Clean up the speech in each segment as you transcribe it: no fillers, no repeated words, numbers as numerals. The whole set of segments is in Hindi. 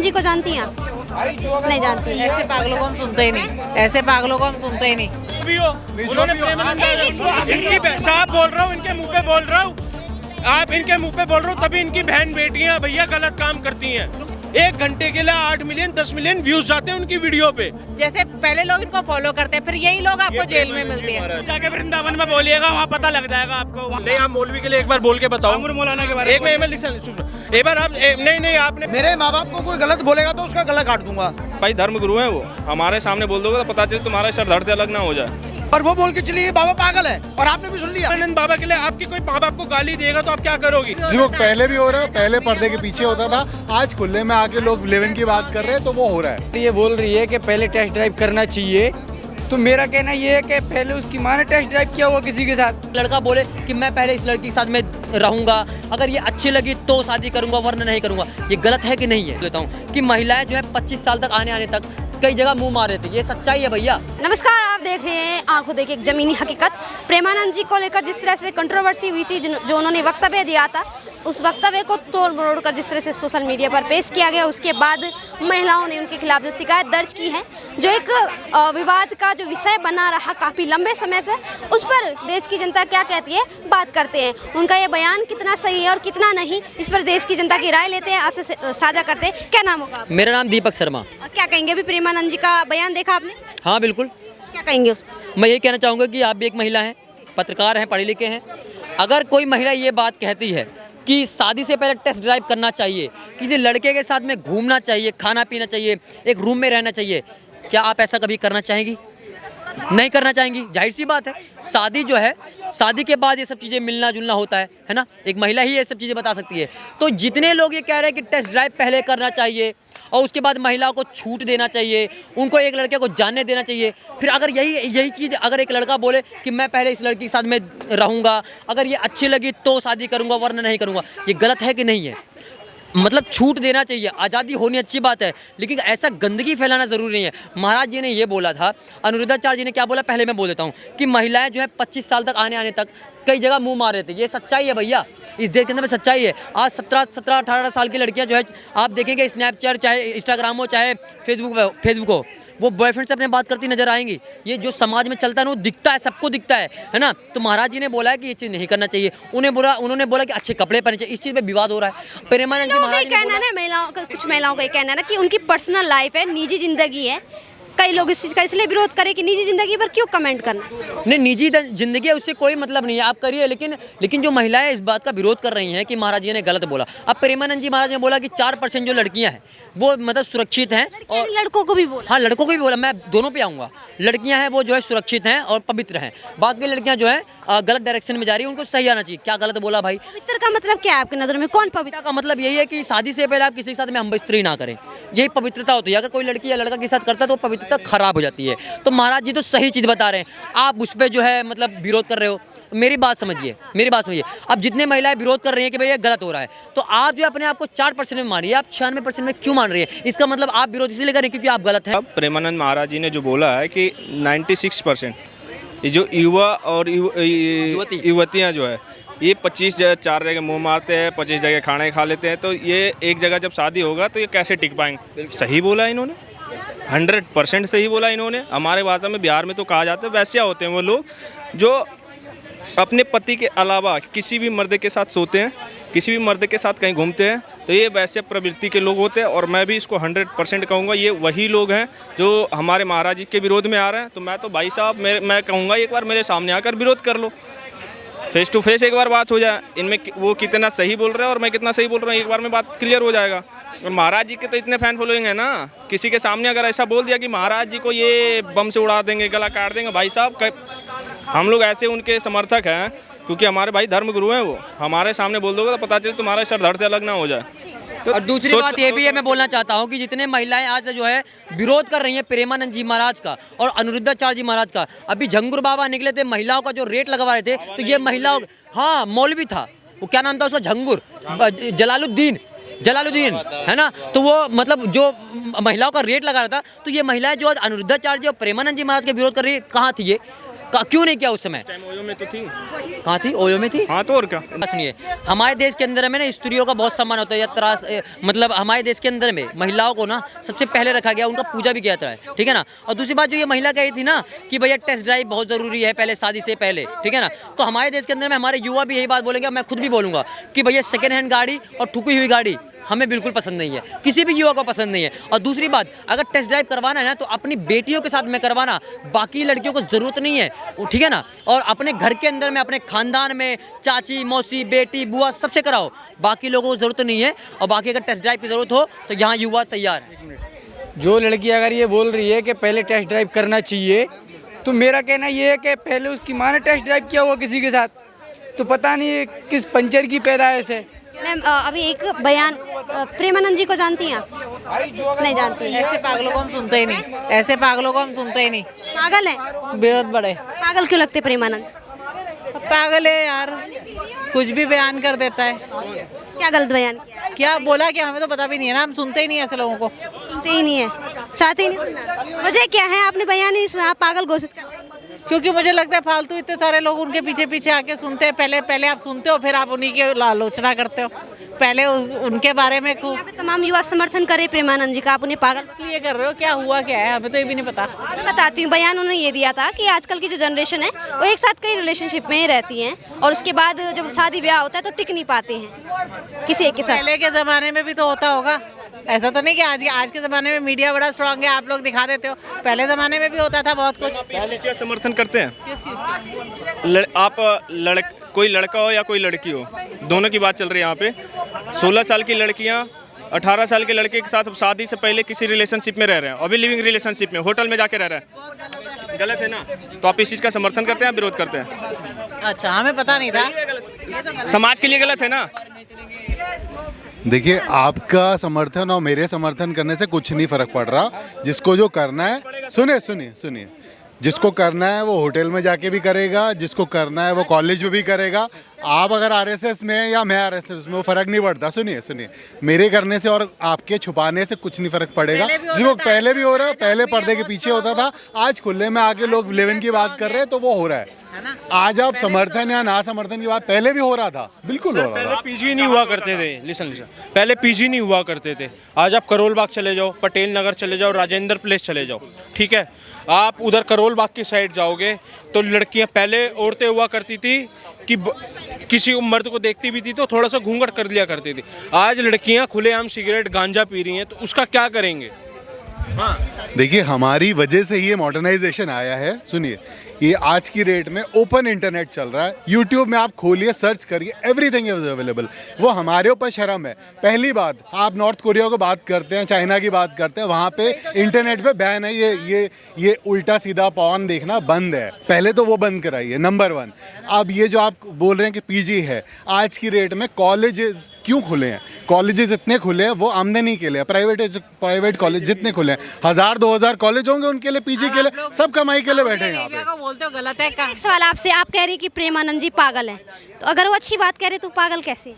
जी को जानती हैं आप? नहीं जानती। ऐसे पागलों को हम सुनते ही नहीं, ऐसे पागलों को हम सुनते ही नहीं। भी हो उन्होंने इनकी साहब बोल रहा हूँ, इनके मुंह पे बोल रहा हूँ, आप इनके मुंह पे बोल रहे हो, तभी इनकी बहन बेटियां भैया गलत काम करती हैं। 1 घंटे के लिए 8 मिलियन 10 मिलियन व्यूज जाते हैं उनकी वीडियो पे। जैसे पहले लोग इनको फॉलो करते हैं, फिर यही लोग आपको जेल में मिलते हैं। जाके वृंदावन में बोलिएगा, वहाँ पता लग जाएगा आपको। नहीं, आप मौलवी के लिए एक बार बोल के बताओ मौलाना के बारे में। एक बार आप नहीं आपने मेरे माँ बाप को कोई गलत बोलेगा तो उसका गला काट दूंगा। भाई धर्म गुरु हैं वो, हमारे सामने बोल दोगे तो पता चले तुम्हारा सर धड़ से अलग ना हो जाए। पर वो बोल के चलिए बाबा पागल है, और आपने भी सुन लिया। आनंद बाबा के लिए आपकी कोई माँ बाप को गाली देगा तो आप क्या करोगी? जी, वो पहले भी हो रहा है, पहले पर्दे के पीछे होता था, आज खुले में आके लोग लेवन की बात कर रहे हैं तो वो हो रहा है। ये बोल रही है कि पहले टेस्ट ड्राइव करना चाहिए, तो मेरा कहना ये है कि पहले उसकी माँ ने टेस्ट ड्राइव किया हुआ किसी के साथ। लड़का बोले कि मैं पहले इस लड़की के साथ में रहूंगा, अगर ये अच्छी लगी तो शादी करूंगा वरना नहीं करूंगा, ये गलत है कि नहीं है? लेता हूँ कि महिलाएं जो है 25 साल तक आने तक कई जगह मुंह मार रहे थे, ये सच्चाई है भैया। नमस्कार, आप देख रहे हैं आंखों देखिए एक जमीनी हकीकत। प्रेमानंद जी को लेकर जिस तरह से कंट्रोवर्सी हुई थी, जो उन्होंने वक्तव्य दिया था, उस वक्तव्य को तोड़ मरोड़ कर जिस तरह से सोशल मीडिया पर पेश किया गया, उसके बाद महिलाओं ने उनके खिलाफ जो शिकायत दर्ज की है, जो एक विवाद का जो विषय बना रहा काफ़ी लंबे समय से, उस पर देश की जनता क्या कहती है बात करते हैं। उनका ये बयान कितना सही है और कितना नहीं, इस पर देश की जनता की राय लेते हैं, आपसे साझा करते हैं। क्या नाम होगा? मेरा नाम दीपक शर्मा। क्या कहेंगे? अभी प्रेमानंद जी का बयान देखा आपने? हाँ बिल्कुल। क्या कहेंगे उस पर? मैं ये कहना चाहूँगा कि आप भी एक महिला हैं, पत्रकार हैं, पढ़े लिखे हैं। अगर कोई महिला ये बात कहती है कि शादी से पहले टेस्ट ड्राइव करना चाहिए, किसी लड़के के साथ में घूमना चाहिए, खाना पीना चाहिए, एक रूम में रहना चाहिए, क्या आप ऐसा कभी करना चाहेंगी? नहीं करना चाहेंगी, जाहिर सी बात है। शादी जो है, शादी के बाद ये सब चीज़ें मिलना जुलना होता है ना, एक महिला ही ये सब चीज़ें बता सकती है। तो जितने लोग ये कह रहे हैं कि टेस्ट ड्राइव पहले करना चाहिए और उसके बाद महिलाओं को छूट देना चाहिए, उनको एक लड़के को जानने देना चाहिए, फिर अगर यही चीज़ अगर एक लड़का बोले कि मैं पहले इस लड़की के साथ में रहूँगा, अगर ये अच्छी लगी तो शादी करूँगा वरना नहीं करूँगा, ये गलत है कि नहीं है? मतलब छूट देना चाहिए, आज़ादी होनी अच्छी बात है, लेकिन ऐसा गंदगी फैलाना ज़रूरी नहीं है। महाराज जी ने ये बोला था, अनुरुद्धाचार्य जी ने क्या बोला, पहले मैं बोल देता हूँ कि महिलाएं जो है 25 साल तक आने तक कई जगह मुंह मार रहे थे, ये सच्चाई है भैया, इस देश के अंदर में सच्चाई है। आज 17-18 साल की लड़कियां जो है, आप देखेंगे स्नैपचैट चाहे इंस्टाग्राम हो चाहे फेसबुक हो, वो बॉयफ्रेंड से अपने बात करती नजर आएंगी। ये जो समाज में चलता है ना, वो दिखता है, सबको दिखता है ना। तो महाराज जी ने बोला है कि ये चीज़ नहीं करना चाहिए, उन्होंने बोला कि अच्छे कपड़े पहनने चाहिए। इस चीज़ पे विवाद हो रहा है। प्रेमानंद जी महाराज कहना है महिलाओं का, कुछ महिलाओं का ये कहना है ना कि उनकी पर्सनल लाइफ है, निजी जिंदगी है। कई लोग इस चीज़ का इसलिए विरोध करें कि निजी जिंदगी पर क्यों कमेंट करना? नहीं, निजी जिंदगी है, उससे कोई मतलब नहीं है, आप करिए, लेकिन जो महिलाएं इस बात का विरोध कर रही हैं कि महाराज जी ने गलत बोला। अब प्रेमानंद जी महाराज ने बोला कि 4% जो लड़कियां हैं वो मतलब सुरक्षित हैं, और लड़कों को भी बोला। हाँ, लड़कों को भी बोला, मैं दोनों पे आऊँगा। लड़कियां हैं वो जो है सुरक्षित हैं और पवित्र हैं, बाकी लड़कियां जो है गलत डायरेक्शन में जा रही है, उनको सही आना चाहिए। क्या गलत बोला भाई? पवित्र का मतलब क्या है आपकी नज़र में? कौन पवित्र का मतलब यही है कि शादी से पहले आप किसी के साथ में हमबस्तरी ना करें, यही पवित्रता होती है। अगर कोई लड़की या लड़का के साथ करता है तो पवित्रता खराब हो जाती है। तो महाराज जी तो सही चीज़ बता रहे हैं, आप उस पर जो है मतलब विरोध कर रहे हो। मेरी बात समझिए। अब जितने महिलाएं विरोध कर रही हैं कि भाई ये गलत हो रहा है, तो आप जो अपने आप को 4% में मानिए, आप 96% में क्यों मान रही है? इसका मतलब आप विरोध इसलिए कर रहे हैं क्योंकि आप गलत हैं। अब प्रेमानंद महाराज जी ने जो बोला है कि 96% ये जो युवा और युवतियाँ जो है, ये 25 4 जगह मुँह मारते हैं, 25 जगह खाने खा लेते हैं, तो ये एक जगह जब शादी होगा तो ये कैसे टिक पाएंगे? सही बोला इन्होंने, 100% सही बोला इन्होंने। हमारे भाषा में, बिहार में तो कहा जाता है वैसे होते हैं वो लोग जो अपने पति के अलावा किसी भी मर्द के साथ सोते हैं, किसी भी मर्द के साथ कहीं घूमते हैं, तो ये वैसे प्रवृत्ति के लोग होते हैं। और मैं भी इसको 100% कहूँगा, ये वही लोग हैं जो हमारे महाराज जी के विरोध में आ रहे हैं। तो मैं तो भाई साहब मैं कहूँगा एक बार मेरे सामने आकर विरोध कर लो, फेस टू फेस एक बार बात हो जाए, इनमें वो कितना सही बोल रहे हैं और मैं कितना सही बोल रहा हूँ, एक बार में बात क्लियर हो जाएगा। और महाराज जी के तो इतने फैन फॉलोइंग है ना, किसी के सामने अगर ऐसा बोल दिया कि महाराज जी को ये बम से उड़ा देंगे, गला काट देंगे, भाई साहब हम लोग ऐसे उनके समर्थक हैं क्योंकि हमारे भाई धर्म गुरु हैं। वो हमारे सामने बोल दोगे तो पता चले तुम्हारा सर धड़ से अलग ना हो जाए। तो और दूसरी बात ये भी है, मैं बोलना चाहता हूँ कि जितने महिलाएं आज जो है विरोध कर रही हैं प्रेमानंद जी महाराज का और अनुरुद्धाचार्य जी महाराज का, अभी झंगुर बाबा निकले थे, महिलाओं का जो रेट लगवा रहे थे, तो ये महिलाओं, हाँ मौलवी था, वो क्या नाम था उसका, झंगुर जलालुद्दीन है ना, तो वो मतलब जो महिलाओं का रेट लगा रहा था, तो ये महिलाएं जो अनुरुद्धाचार्य और प्रेमानंद जी महाराज के विरोध कर रही है, कहाँ थी ये? क्यों नहीं किया उस समय? ओयो में तो थी, कहाँ थी? ओयो में थी। हाँ तो और क्या। सुनिए, हमारे देश के अंदर में ना स्त्रियों का बहुत सम्मान होता है, या त्रास मतलब हमारे देश के अंदर में महिलाओं को ना सबसे पहले रखा गया, उनका पूजा भी किया जाता है, ठीक है ना। और दूसरी बात जो ये महिला कही थी ना कि भैया टेस्ट ड्राइव बहुत ज़रूरी है पहले शादी से पहले, ठीक है ना। तो हमारे देश के अंदर में हमारे युवा भी यही बात बोलेंगे, मैं खुद भी बोलूँगा कि भैया सेकेंड हैंड गाड़ी और ठुकी हुई गाड़ी हमें बिल्कुल पसंद नहीं है, किसी भी युवा को पसंद नहीं है। और दूसरी बात, अगर टेस्ट ड्राइव करवाना है ना तो अपनी बेटियों के साथ में करवाना, बाकी लड़कियों को ज़रूरत नहीं है, ठीक है ना। और अपने घर के अंदर में, अपने खानदान में चाची, मौसी, बेटी, बुआ सबसे कराओ, बाकी लोगों को ज़रूरत नहीं है। और बाकी अगर टेस्ट ड्राइव की ज़रूरत हो तो यहाँ युवा तैयार है। जो लड़की अगर ये बोल रही है कि पहले टेस्ट ड्राइव करना चाहिए, तो मेरा कहना ये है कि पहले उसकी माँ ने टेस्ट ड्राइव किया हुआ किसी के साथ, तो पता नहीं किस पंचर की पैदाइश है। मैम अभी एक बयान, प्रेमानंद जी को जानती हैं आप? नहीं जानती हैं। ऐसे पागलों को हम सुनते ही नहीं, ऐसे पागलों को हम सुनते ही नहीं। पागल है? बेहद बड़े पागल क्यों लगते प्रेमानंद? पागल है यार, कुछ भी बयान कर देता है। क्या गलत बयान किया? क्या बोला, क्या हमें तो पता भी नहीं है ना, हम सुनते ही नहीं ऐसे लोगों को। सुनते ही नहीं है, चाहते ही नहीं सुनना। वजह क्या है? आपने बयान ही नहीं सुना, आप पागल घोषित कर रहे हैं। क्योंकि मुझे लगता है फालतू इतने सारे लोग उनके पीछे पीछे आके सुनते हैं। पहले आप सुनते हो, फिर आप उन्हीं की आलोचना करते हो। पहले उनके बारे में यहाँ पे तमाम युवा समर्थन करे प्रेमानंद जी का, आप उन्हें पागल इसलिए कर रहे हो। क्या हुआ क्या है हमें तो ये भी नहीं पता। मैं बताती हूँ। बयान उन्होंने ये दिया था कि आजकल की जो जनरेशन है वो एक साथ कई रिलेशनशिप में रहती हैं और उसके बाद जब शादी ब्याह होता है तो टिक नहीं पाते हैं किसी एक के साथ। पहले के ज़माने में भी तो होता होगा, ऐसा तो नहीं कि आज के ज़माने में मीडिया बड़ा स्ट्रांग है, आप लोग दिखा देते हो। पहले ज़माने में भी होता था बहुत कुछ। इस चीज़ का समर्थन करते हैं। किस चीज़ का? आप कोई लड़का हो या कोई लड़की हो, दोनों की बात चल रही है यहाँ पे। 16 साल की लड़कियाँ 18 साल के लड़के के साथ शादी से पहले किसी रिलेशनशिप में रह रहे हैं, अभी लिविंग रिलेशनशिप में, होटल में जाके रह रहे हैं। गलत है ना? तो आप इस चीज़ का समर्थन करते हैं या विरोध करते हैं? अच्छा, हमें पता नहीं था। समाज के लिए गलत है ना? देखिए, आपका समर्थन और मेरे समर्थन करने से कुछ नहीं फर्क पड़ रहा। जिसको जो करना है, सुनिए, जिसको करना है वो होटल में जाके भी करेगा, जिसको करना है वो कॉलेज में भी करेगा। आप अगर आरएसएस में हैं या मैं आरएसएस में, वो फर्क नहीं पड़ता। सुनिए, मेरे करने से और आपके छुपाने से कुछ नहीं फर्क पड़ेगा। जिसको पहले भी हो रहा है, पहले पर्दे के पीछे होता था, आज खुले में आके लोग लिविंग की बात कर रहे हैं, तो वो हो रहा है। आज आप समर्थन या ना समर्थन की बात, पहले भी हो रहा था, बिल्कुल हो रहा था। पहले पीजी नहीं हुआ करते थे। लिसन, पहले पीजी नहीं हुआ करते थे। आज आप करोल बाग चले जाओ, पटेल नगर चले जाओ, राजेंद्र प्लेस चले जाओ, ठीक है। आप उधर करोल बाग की साइड जाओगे तो लड़कियां, पहले औरतें हुआ करती थी कि किसी मर्द को देखती भी थी तो थोड़ा सा घूंघट कर लिया करती थी। आज लड़कियां खुलेआम सिगरेट गांजा पी रही हैं, तो उसका क्या करेंगे? हाँ, देखिए, हमारी वजह से ही ये मॉडर्नाइजेशन आया है। सुनिए, ये आज की रेट में ओपन इंटरनेट चल रहा है। यूट्यूब में आप खोलिए, सर्च करिए, एवरीथिंग इज अवेलेबल। वो हमारे ऊपर शर्म है। पहली बात, आप नॉर्थ कोरिया को बात करते हैं, चाइना की बात करते हैं, वहाँ पे इंटरनेट पे बैन है। ये उल्टा सीधा पॉर्न देखना बंद है। पहले तो वो बंद कराइए, नंबर 1। अब ये जो आप बोल रहे हैं कि पीजी है, आज की रेट में कॉलेजेस क्यों खुले हैं? कॉलेजेस इतने खुले हैं, वो आमदनी के लिए। प्राइवेट कॉलेज जितने खुले हैं, 1000-2000 कॉलेज होंगे उनके लिए, पीजी के लिए, सब कमाई के लिए बैठे हैं यहाँ पे। बोलते हो गलत है। एक सवाल आपसे, आप कह रही कि प्रेमानंद जी पागल हैं, तो अगर वो अच्छी बात कह रहे तो पागल कैसे?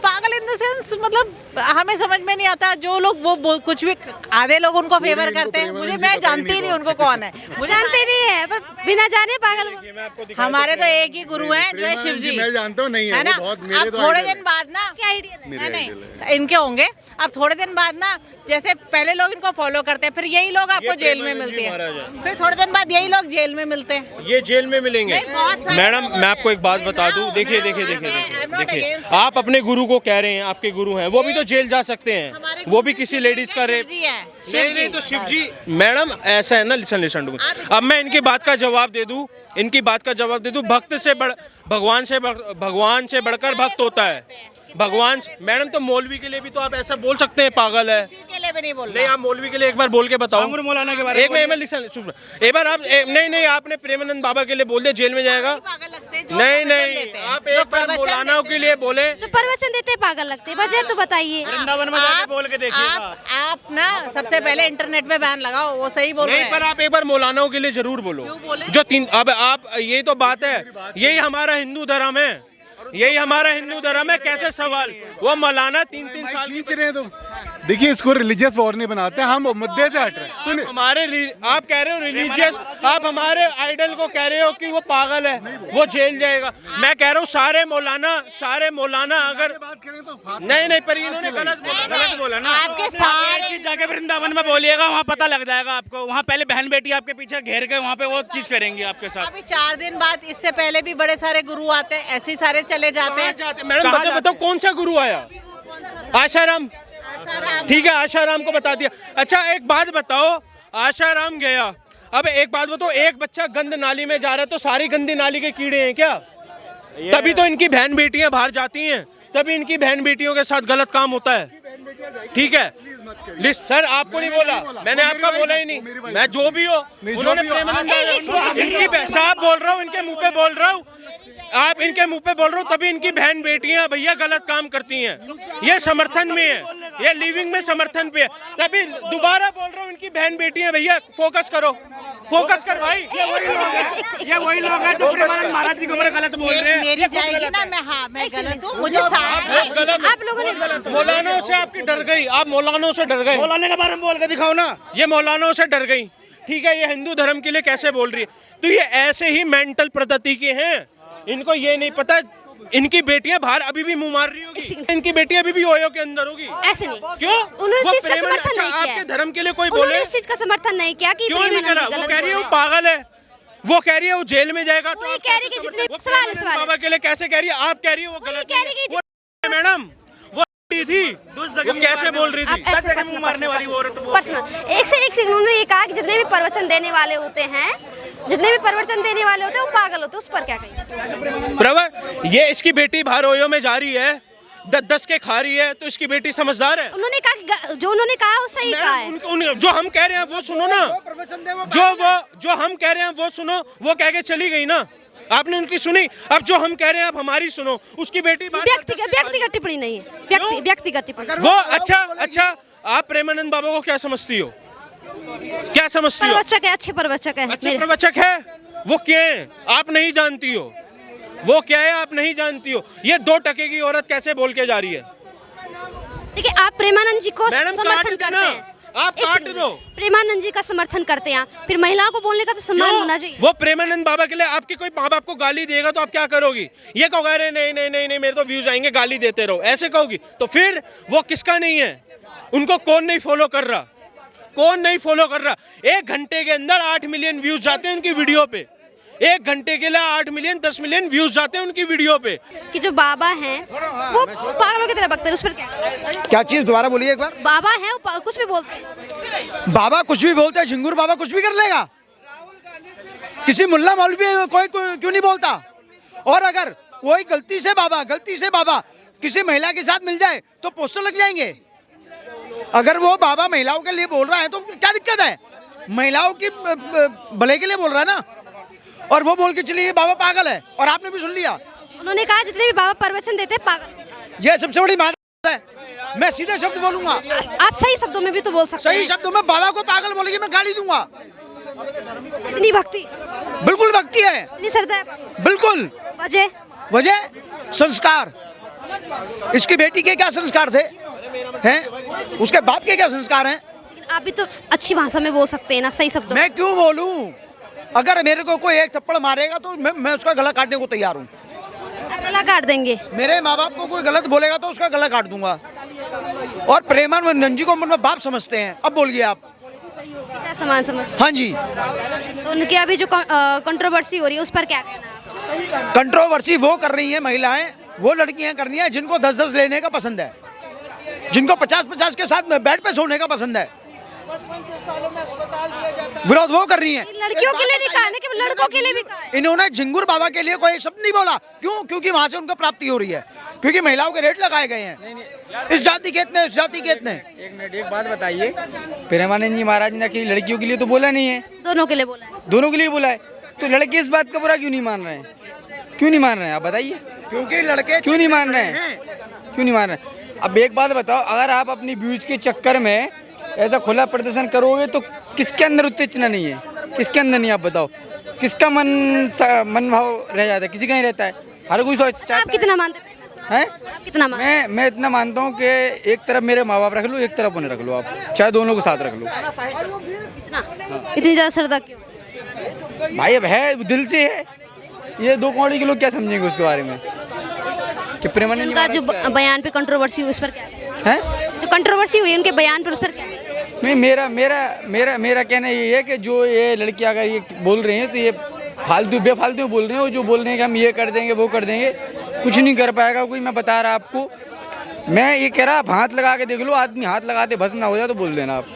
पागल इन द सेंस, मतलब हमें समझ में नहीं आता। जो लोग वो कुछ भी, आधे लोग उनको फेवर करते हैं। मैं जानती ही नहीं उनको कौन है, मुझे जानते नहीं है, पर बिना जाने पागल। हमारे तो एक ही गुरु हैं जो है शिव जी। मैं जानता हूँ, नहीं है ना। वो बहुत मेरे अब तो थोड़े आइडियल दिन बाद ना, क्या आइडिया है? नहीं इनके होंगे। अब थोड़े दिन बाद ना, जैसे पहले लोग इनको फॉलो करते हैं, फिर यही लोग आपको जेल में मिलते हैं। फिर थोड़े दिन बाद यही लोग जेल में मिलते हैं। ये जेल में मिलेंगे। मैडम, मैं आपको एक बात बता दूं, देखिए, आप अपने गुरु को कह रहे हैं, आपके गुरु हैं, वो भी तो जेल जा सकते हैं। वो भी किसी लेडीज का रेप। नहीं तो शिव जी, मैडम ऐसा है ना, लिसन। अब मैं इनकी बात का जवाब दे दूं, भक्त से भगवान से बढ़कर भक्त होता है। भगवान, मैडम, तो मौलवी के लिए भी तो आप ऐसा बोल सकते हैं, पागल है। के लिए भी नहीं बोल नहीं, आप मौलवी के लिए एक बार बोल के बताओ। मौलाना के बारे में एक बार आप नहीं, आपने प्रेमानंद बाबा के लिए बोल दिया, जेल में जाएगा। नहीं, आप एक बार मौलाना के लिए बोले। जो प्रवचन देते हैं पागल लगते हैं, वजह तो बताइए। बोल के देखिए। आप ना सबसे पहले इंटरनेट पे बैन लगाओ, वो सही बोल रहे हैं। पर आप एक बार मौलानाओं के लिए जरूर बोलो। जो तीन, अब आप, यही तो बात है, यही हमारा हिंदू धर्म है, कैसे सवाल? वो मौलाना 3-3 साल खींच रहे हैं तुम। देखिए इसको रिलीजियस वॉर नहीं बनाते, हम मुद्दे से हट रहे हैं। सुनिए, आप कह रहे हो रिलीजियस, आप हमारे आइडल को कह रहे हो कि वो पागल है, वो जेल जाएगा। मैं कह रहा हूँ सारे मौलाना अगर नहीं पर इन्होंने गलत बोला ना। आपके सारे चीज जाके वृंदावन में बोलिएगा, वहाँ पता लग जाएगा आपको। वहाँ पहले बहन बेटी आपके पीछे घेर के वहाँ पे वो चीज करेंगी आपके साथ। अभी 4 दिन बाद इससे पहले भी बड़े सारे गुरु आते हैं, ऐसे ही सारे चले जाते हैं। मैडम बताओ कौन सा गुरु आया? आशाराम, ठीक है आशाराम को बता दिया। अच्छा एक बात बताओ, आशाराम गया, अब एक बात बताओ, एक बच्चा गंद नाली में जा रहा है तो सारी गंदी नाली के कीड़े हैं क्या? तभी तो इनकी बहन बेटियां बाहर जाती हैं, तभी इनकी बहन बेटियों के साथ गलत काम होता है। ठीक है सर, आपको नहीं बोला, मैंने आपका बोला ही नहीं। मैं जो भी हो, उन्होंने साहब बोल रहा हूँ, इनके मुंह पे बोल रहा हूँ, आप इनके मुंह पे बोल रहे हो, तभी इनकी बहन बेटियां भैया गलत काम करती हैं। ये समर्थन में है, ये लिविंग में समर्थन पे है, तभी दोबारा बोल रहा हूँ इनकी बहन बेटियां भैया फोकस करो, फोकस कर भाई। ये वही लोग हैं जो प्रेमानंद महाराज जी को गलत बोल रहे हैं। मेरी जाएगी ना, मैं गलत हूँ, मुझे आप लोगों ने मौलानों से आपकी डर गई, आप मौलानों से डर गए। मौलाना के बारे में बोल के दिखाओ ना। ये मौलानों से डर गई, ठीक है, ये हिंदू धर्म के लिए कैसे बोल रही है? तो ये ऐसे ही मेंटल प्रकृति के हैं, इनको ये नहीं पता इनकी बेटियां बाहर अभी भी मुंह मार रही होगी, इनकी बेटियां अभी भी ओयो के अंदर होगी। ऐसे नहीं, क्यों? उन्होंने इस चीज का समर्थन नहीं किया। आपके धर्म के लिए कोई उन्होंने बोले, इस चीज का समर्थन नहीं किया कि क्यों नहीं करा? वो कह रही है वो पागल है, वो कह रही है वो जेल में जाएगा, तो वो कह रही है कि जितने सवाल बाबा के लिए कैसे कह रही है? आप कह रही है वो गलत है मैडम, वो थी वो कैसे बोल रही थी? मारने वाली वो औरत पर्सनल एक से एक उन्होंने ये कहा कि जितने भी प्रवचन देने वाले होते हैं, जितने भी प्रवचन देने वाले होते हैं वो पागल होते हैं। उस पर क्या कहेंगे? प्रभु, ये इसकी बेटी बाहर ओयो में जा रही है, 10 के खा रही है, तो इसकी बेटी समझदार है। उन्होंने कहा कि जो उन्होंने कहा वो सही कहा है। जो हम कह रहे हैं वो सुनो ना, जो हम कह रहे हैं वो सुनो। वो कह के चली गई ना, आपने उनकी सुनी, अब जो हम कह रहे हैं आप हमारी सुनो। उसकी बेटी व्यक्तिगत टिप्पणी नहीं है, व्यक्तिगत टिप्पणी। वो अच्छा आप प्रेमानंद बाबा को क्या समझती हो? क्या समझती हो? प्रवचक है, अच्छे प्रवचक है। अच्छे प्रवचक है, वो क्या है आप नहीं जानती हो, वो क्या है आप नहीं जानती हो। ये 2 टके की औरत कैसे बोल के जा रही है? देखिए आप प्रेमानंद जी को मैडम समर्थन करते हैं, आप काट दो। प्रेमानंद जी का समर्थन करते हैं, फिर महिलाओं को बोलने का तो सम्मान होना चाहिए। वो प्रेमानंद बाबा के लिए आपके कोई माँ बाप को गाली देगा तो आप क्या करोगी? ये कहोगे अरे नहीं मेरे तो व्यूज आएंगे, गाली देते रहो, ऐसे कहोगी? तो फिर वो किसका नहीं है? उनको कौन नहीं फॉलो कर रहा? कौन नहीं फॉलो कर रहा? 1 घंटे के अंदर 8 मिलियन व्यूज जाते हैं उनकी वीडियो पे। 1 घंटे के लिए 8 मिलियन 10 मिलियन व्यूज जाते हैं उनकी वीडियो पे। कि जो बाबा हैं वो पागलों की तरह बकते हैं, उस पर क्या चीज दोबारा बोलिए एक बार। बाबा है वो कुछ भी बोलते हैं, बाबा कुछ भी बोलते हैं, झिंगुर बाबा कुछ भी कर लेगा। किसी मुल्ला मौलवी कोई क्यों नहीं बोलता? और अगर कोई गलती से बाबा किसी महिला के साथ मिल जाए तो पोस्टर लग जाएंगे। अगर वो बाबा महिलाओं के लिए बोल रहा है तो क्या दिक्कत है? महिलाओं की भले के लिए बोल रहा है ना। और वो बोल के चलिए बाबा पागल है, और आपने भी सुन लिया। उन्होंने कहा जितने भी बाबा प्रवचन देते हैं पागल। ये सबसे बड़ी बात है। मैं सीधे शब्द बोलूंगा। आप सही शब्दों में भी तो बोल सकते हैं। सही शब्दों में बाबा को पागल बोलेगी मैं गाली दूंगा। इतनी भक्ति, बिल्कुल भक्ति है, इतनी श्रद्धा है, बिल्कुल। वजह संस्कार। इसकी बेटी के क्या संस्कार थे हैं? उसके बाप के क्या संस्कार हैं? आप भी तो अच्छी भाषा में बोल सकते हैं ना, सही शब्दों। मैं क्यों बोलूं? अगर मेरे को कोई एक थप्पड़ मारेगा तो मैं उसका गला काटने को तैयार हूँ। गला काट देंगे। मेरे माँ बाप को कोई गलत बोलेगा तो उसका गला काट दूंगा। और प्रेमानंद जी को मतलब बाप समझते हैं। अब बोलिए आप। समान समझते। हाँ जी। तो उनकी अभी जो कंट्रोवर्सी हो रही है उस पर क्या कहना है? कंट्रोवर्सी वो कर रही है महिलाएं, वो लड़कियां कर रही हैं जिनको 10-10 लेने का पसंद है, जिनको 50-50 के साथ बेड पे सोने का पसंद है। विरोध वो कर रही हैं। लड़कियों के लिए नहीं कहा ना, कि लड़कों के लिए भी कहा है। इन्होंने झिंगुर बाबा के लिए कोई एक शब्द नहीं बोला। क्यों? क्योंकि वहाँ से उनको प्राप्ति हो रही है, क्योंकि महिलाओं के रेट लगाए गए हैं। इस जाति के इतने, इस जाति के इतने। एक मिनट, एक बात बताइए, प्रेमानंद जी महाराज ने कि लड़कियों के लिए तो बोला नहीं है, दोनों के लिए बोला है। दोनों के लिए बोला है, तो लड़के इस बात का बुरा क्यों नहीं मान रहे हैं? क्यों नहीं मान रहे हैं आप बताइए? क्योंकि लड़के क्यों नहीं मान रहे हैं? क्यों नहीं मान रहे? अब एक बात बताओ, अगर आप अपनी व्यूज के चक्कर में ऐसा खुला प्रदर्शन करोगे तो किसके अंदर उत्तेजना नहीं है? किसके अंदर नहीं? आप बताओ, किसका मन भाव रह जाता है? किसी का नहीं रहता है। हर कोई सोचता है। आप कितना मानते हैं? हैं? कितना मान मैं इतना मानता हूँ कि एक तरफ मेरे माँ बाप रख लो, एक तरफ उन्हें रख लो, आप चाहे दोनों को साथ रख लो। इतनी ज़्यादा श्रद्धा क्यों? भाई अब है, दिल से है। ये 2 कौड़ी के लोग क्या समझेंगे उसके बारे में कि प्रेमानंद जी उनका जो महाराज क्या बयान पे कंट्रोवर्सी हुई उस पर क्या है? जो कंट्रोवर्सी हुई उनके बयान पर उस पर क्या नहीं, मेरा कहना ये है कि जो ये लड़कियां अगर ये बोल रही हैं तो ये बेफालतू में बोल रहे हैं। वो जो बोल रहे हैं कि हम ये कर देंगे वो कर देंगे, कुछ नहीं कर पाएगा कोई। मैं बता रहा आपको, मैं ये कह रहा, आप हाथ लगा के देख लो, आदमी हाथ लगाते भस्म ना हो जाए तो बोल देना आप।